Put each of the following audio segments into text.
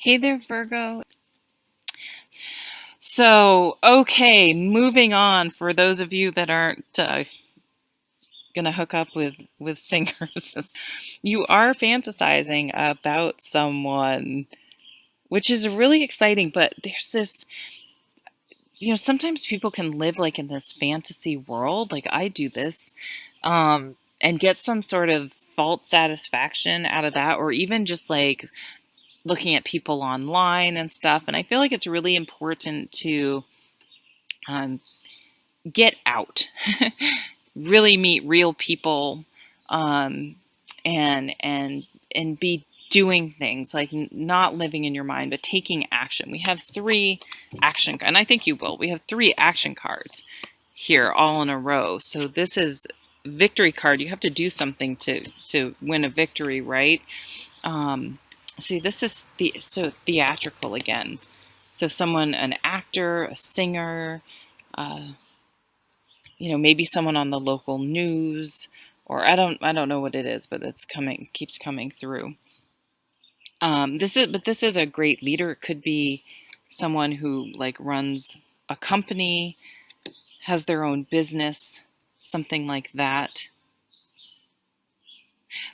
Hey there, Virgo. So, okay, moving on for those of you that aren't gonna hook up with singers. You are fantasizing about someone, which is really exciting, but there's this, sometimes people can live like in this fantasy world, like I do this, and get some sort of false satisfaction out of that, or even just like looking at people online and stuff. And I feel like it's really important to um, get out, really meet real people, um, and be doing things like not living in your mind, but taking action. We have three action, and I think you will. We have three action cards here, all in a row. So this is victory card. You have to do something to win a victory, right? See, this is so theatrical again. So someone, an actor, a singer, uh, maybe someone on the local news, or I don't know what it is, but it's keeps coming through. This is a great leader. It could be someone who like runs a company, has their own business, something like that.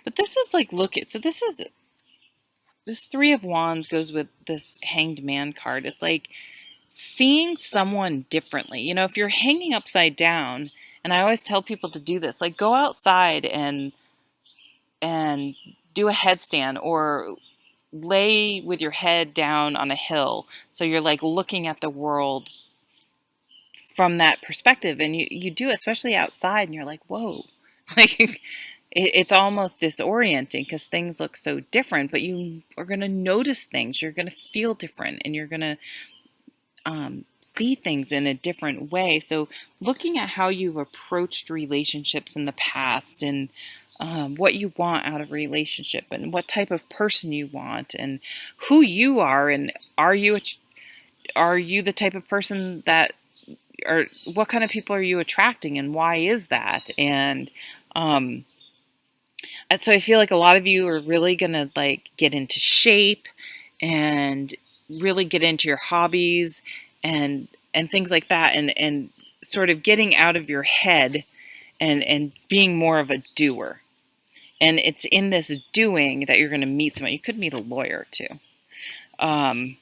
But this is like look at so this Three of Wands goes with this Hanged Man card. It's like seeing someone differently. If you're hanging upside down, and I always tell people to do this, like go outside and do a headstand or lay with your head down on a hill. So you're like looking at the world from that perspective. And you do, especially outside, and you're like, whoa, like it's almost disorienting because things look so different, but you are going to notice things. You're going to feel different, and you're going to see things in a different way. So, looking at how you've approached relationships in the past, and what you want out of a relationship, and what type of person you want, and who you are, and are you the type of person that, or what kind of people are you attracting, and why is that? Um, and so I feel like a lot of you are really gonna like get into shape and really get into your hobbies and things like that, and sort of getting out of your head and being more of a doer. And it's in this doing that you're going to meet someone. You could meet a lawyer too. Um,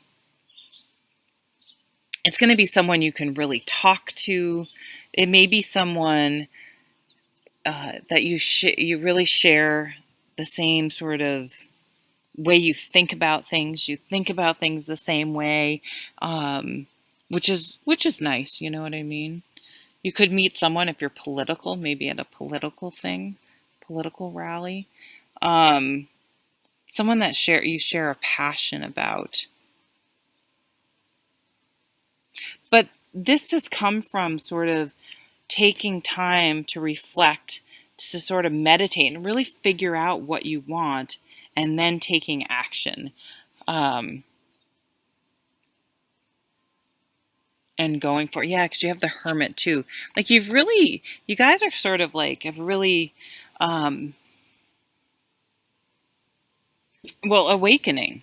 it's going to be someone you can really talk to. It may be someone that you really share the same sort of way you think about things. You think about things the same way, which is nice. You know what I mean? You could meet someone if you're political, maybe at a political thing, political rally. Um, Someone that you share a passion about. But this has come from sort of taking time to reflect, to sort of meditate and really figure out what you want, and then taking action. Um, and going for it. Yeah, because you have the Hermit too. Like you guys are sort of like have really, um, well, awakening.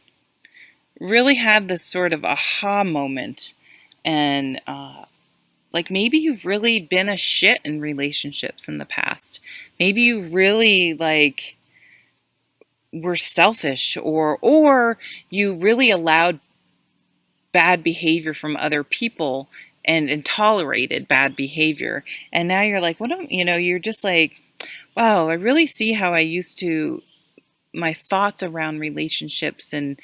Really had this sort of aha moment, and like maybe you've really been a shit in relationships in the past. Maybe you really like were selfish, or you really allowed bad behavior from other people, and tolerated bad behavior, and now you're like, what don't you're just like, wow, I really see how I used to, my thoughts around relationships, and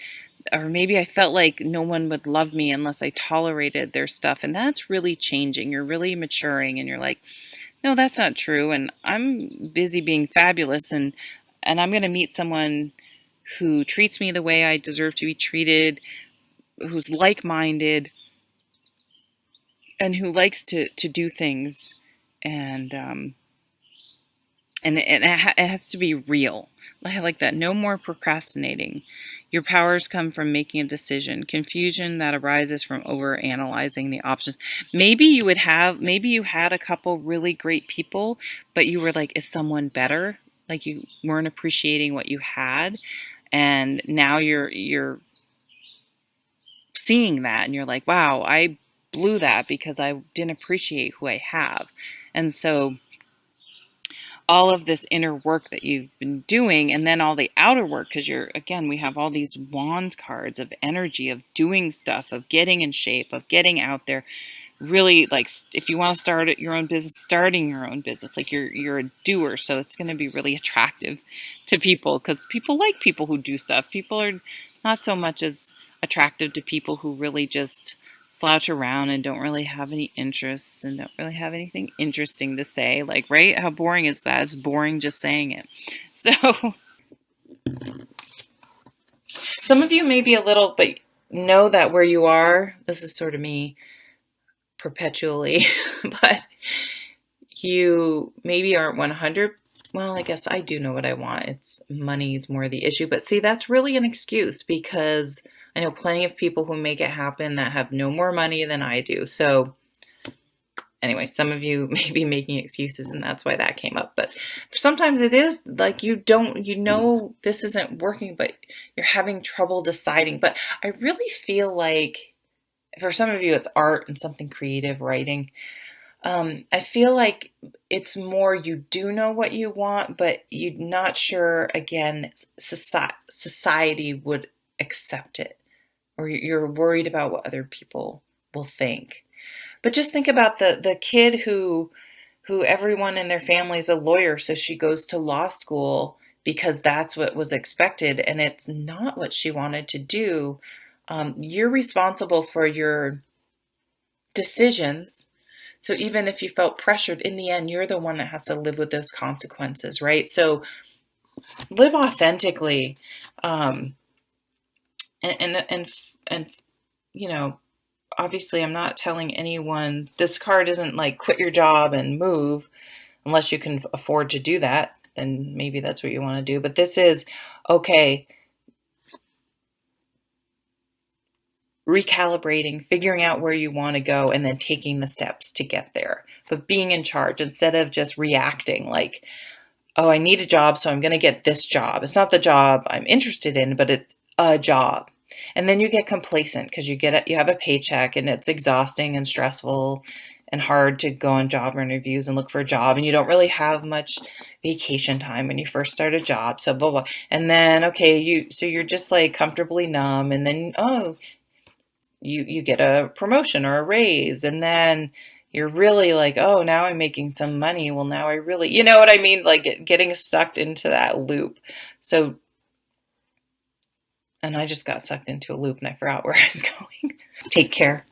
or maybe I felt like no one would love me unless I tolerated their stuff. And that's really changing. You're really maturing, and you're like, no, that's not true. And I'm busy being fabulous, and I'm going to meet someone who treats me the way I deserve to be treated, who's like-minded, and who likes to do things, and it has to be real. I like that. No more procrastinating. Your powers come from making a decision. Confusion that arises from over analyzing the options. Maybe you had a couple really great people, but you were like, is someone better? Like you weren't appreciating what you had, and now you're seeing that and you're like, wow, I blew that because I didn't appreciate who I have. And so all of this inner work that you've been doing, and then all the outer work, because again, we have all these wand cards of energy, of doing stuff, of getting in shape, of getting out there, really, like, if you want to start your own business, starting your own business, like, you're a doer, so it's going to be really attractive to people, because people like people who do stuff. People are not so much as attractive to people who really just slouch around and don't really have any interests and don't really have anything interesting to say. Like, right? How boring is that? It's boring just saying it. So some of you may be a little, but know that where you are, this is sort of me perpetually, but you maybe aren't 100. Well, I guess I do know what I want. It's money's more the issue. But see, that's really an excuse, because I know plenty of people who make it happen that have no more money than I do. So anyway, some of you may be making excuses, and that's why that came up. But sometimes it is like you know this isn't working, but you're having trouble deciding. But I really feel like for some of you, it's art and something creative, writing. I feel like it's more you do know what you want, but you're not sure, again, society would accept it, or you're worried about what other people will think. But just think about the kid who everyone in their family is a lawyer, so she goes to law school because that's what was expected, and it's not what she wanted to do. You're responsible for your decisions. So even if you felt pressured, in the end, you're the one that has to live with those consequences, right? So live authentically, um, and you know, obviously, I'm not telling anyone, this card isn't like quit your job and move unless you can afford to do that. Then maybe that's what you want to do. But this is okay. Recalibrating, figuring out where you want to go, and then taking the steps to get there. But being in charge instead of just reacting like, oh, I need a job, so I'm going to get this job. It's not the job I'm interested in, but it's a job. And then you get complacent because you have a paycheck, and it's exhausting and stressful and hard to go on job interviews and look for a job. And you don't really have much vacation time when you first start a job. So blah, blah. And then, okay, you're just like comfortably numb. And then, oh, you get a promotion or a raise, and then you're really like, oh, now I'm making some money. Well, now I really, you know what I mean? Like getting sucked into that loop. So, and I just got sucked into a loop and I forgot where I was going. Take care.